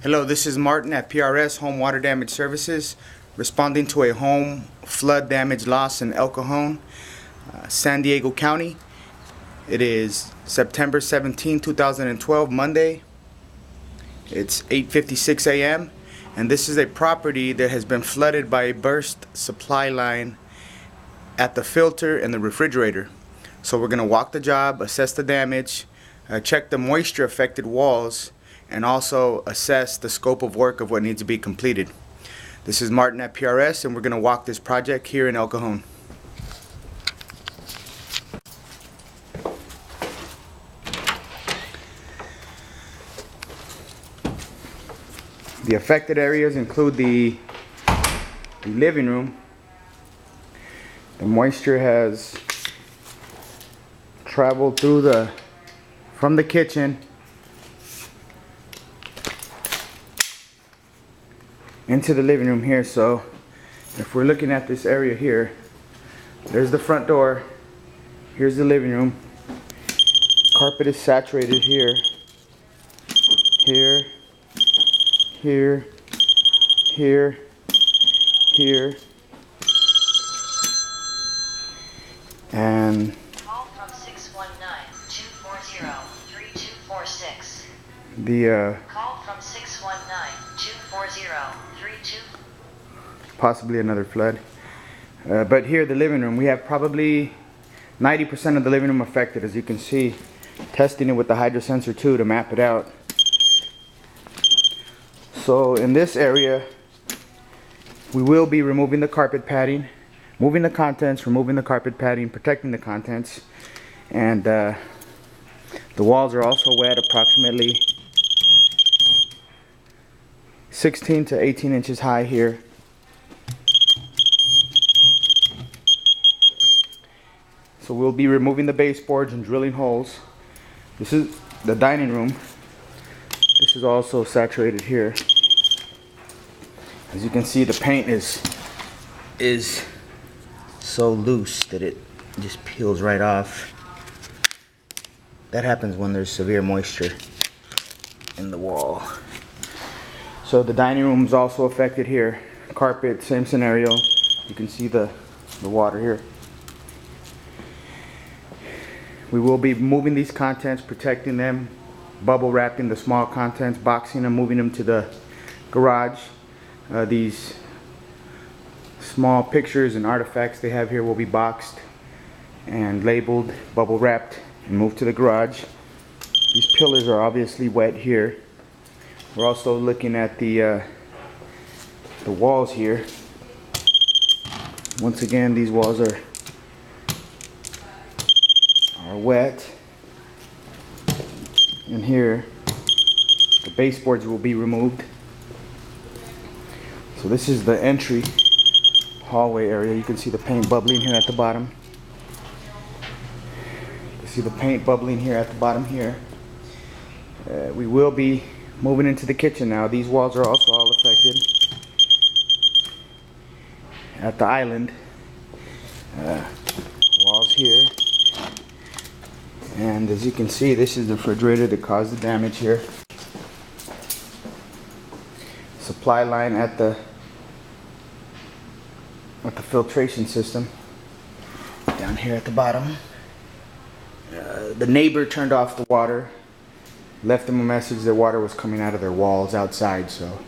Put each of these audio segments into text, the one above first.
Hello, this is Martin at PRS Home Water Damage Services, responding to a home flood damage loss in El Cajon, San Diego County. It is September 17, 2012, Monday. It's 8:56 a.m. and this is a property that has been flooded by a burst supply line at the filter and the refrigerator. So we're going to walk the job, assess the damage, check the moisture affected walls, and also assess the scope of work of what needs to be completed. This is Martin at PRS, and we're going to walk this project here in El Cajon. The affected areas include the living room. The moisture has traveled through from the kitchen into the living room here. So if we're looking at this area here, there's the front door, here's the living room. Carpet is saturated here, here, here, here, here, and call from 619-240-3246. Call from 619-240-3246. Possibly another flood. But here, the living room, we have probably 90% of the living room affected, as you can see. Testing it with the hydrosensor too to map it out. So in this area, we will be removing the carpet padding, moving the contents, removing the carpet padding, protecting the contents, and the walls are also wet, approximately 16 to 18 inches high here. So we'll be removing the baseboards and drilling holes. This is the dining room. This is also saturated here. As you can see, the paint is so loose that it just peels right off. That happens when there's severe moisture in the wall. So the dining room is also affected here. Carpet, same scenario. You can see the water here. We will be moving these contents, protecting them, bubble wrapping the small contents, boxing them, moving them to the garage. These small pictures and artifacts they have here will be boxed and labeled, bubble wrapped, and moved to the garage. These pillars are obviously wet here. We're also looking at the walls here. Once again, these walls are wet. And here, the baseboards will be removed. So this is the entry hallway area. You can see the paint bubbling here at the bottom. You can see the paint bubbling here at the bottom here. We will be moving into the kitchen now. These walls are also all affected. At the island, walls here. And as you can see, this is the refrigerator that caused the damage here. Supply line at the filtration system down here at the bottom. The neighbor turned off the water, left them a message that water was coming out of their walls outside. So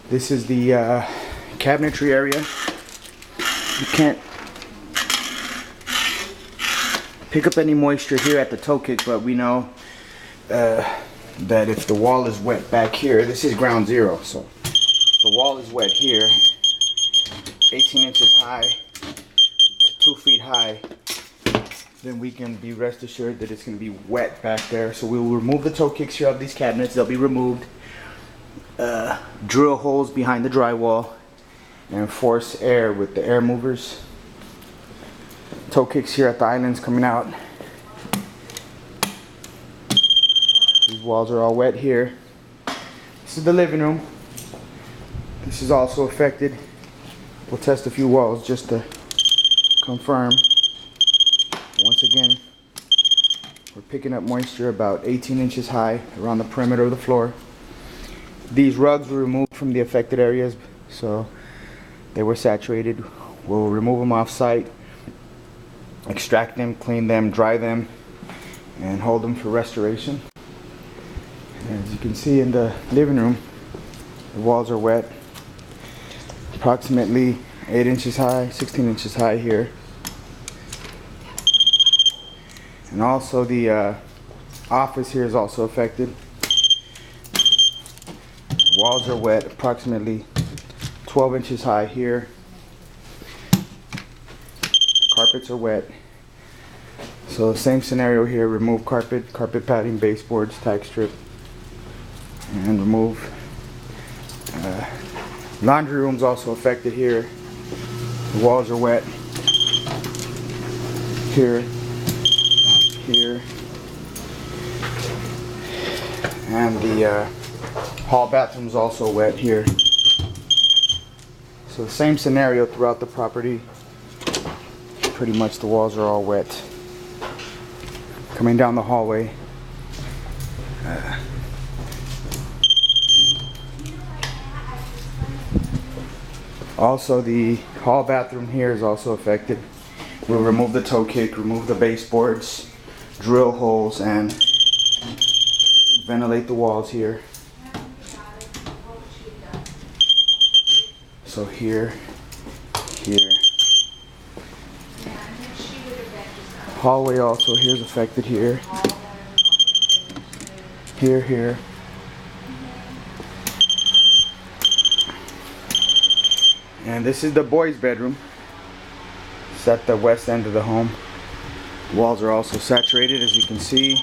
this is the cabinetry area. You can't pick up any moisture here at the toe kick, but we know that if the wall is wet back here, this is ground zero, so the wall is wet here, 18 inches high to 2 feet high, then we can be rest assured that it's going to be wet back there. So we will remove the toe kicks here of these cabinets. They'll be removed, drill holes behind the drywall, and force air with the air movers. Toe kicks here at the islands coming out. These walls are all wet here. This is the living room. This is also affected. We'll test a few walls just to confirm. Once again, we're picking up moisture about 18 inches high around the perimeter of the floor. These rugs were removed from the affected areas, so they were saturated. We'll remove them off site, extract them, clean them, dry them, and hold them for restoration. As you can see in the living room, the walls are wet, approximately 8 inches high, 16 inches high here. And also the office here is also affected. Walls are wet, approximately 12 inches high here. Carpets are wet. So same scenario here, remove carpet, carpet padding, baseboards, tack strip, and remove. Laundry room's also affected here. The walls are wet. Here, here, and the hall bathroom is also wet here. So the same scenario throughout the property. Pretty much the walls are all wet. Coming down the hallway. Also the hall bathroom here is also affected. We'll remove the toe kick, remove the baseboards, drill holes, and ventilate the walls here. So here, here. Hallway also here is affected here. Here, here. And this is the boys' bedroom. It's at the west end of the home. Walls are also saturated, as you can see.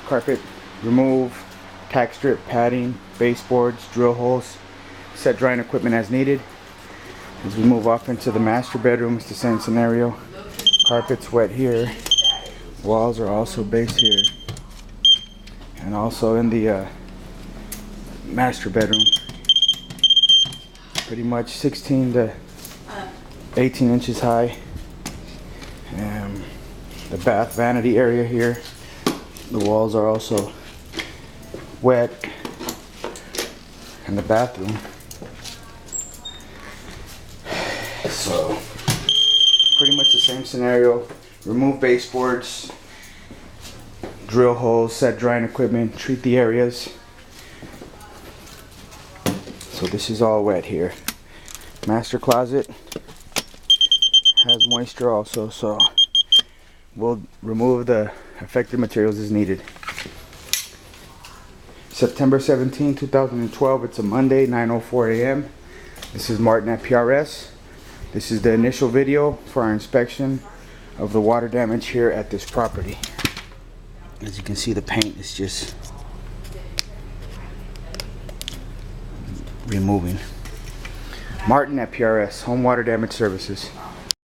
Carpet remove, tack strip, padding, baseboards, drill holes. Set drying equipment as needed. As we move off into the master bedroom, it's the same scenario. Carpet's wet here. Walls are also base here. And also in the master bedroom. Pretty much 16 to 18 inches high. The bath vanity area here, the walls are also wet. And the bathroom. So pretty much the same scenario. Remove baseboards, drill holes, set drying equipment, treat the areas. So this is all wet here. Master closet has moisture also, so we'll remove the affected materials as needed. September 17, 2012, it's a Monday, 9:04 a.m. This is Martin at PRS. This is the initial video for our inspection of the water damage here at this property. As you can see, the paint is just removing. Martin at PRS, Home Water Damage Services.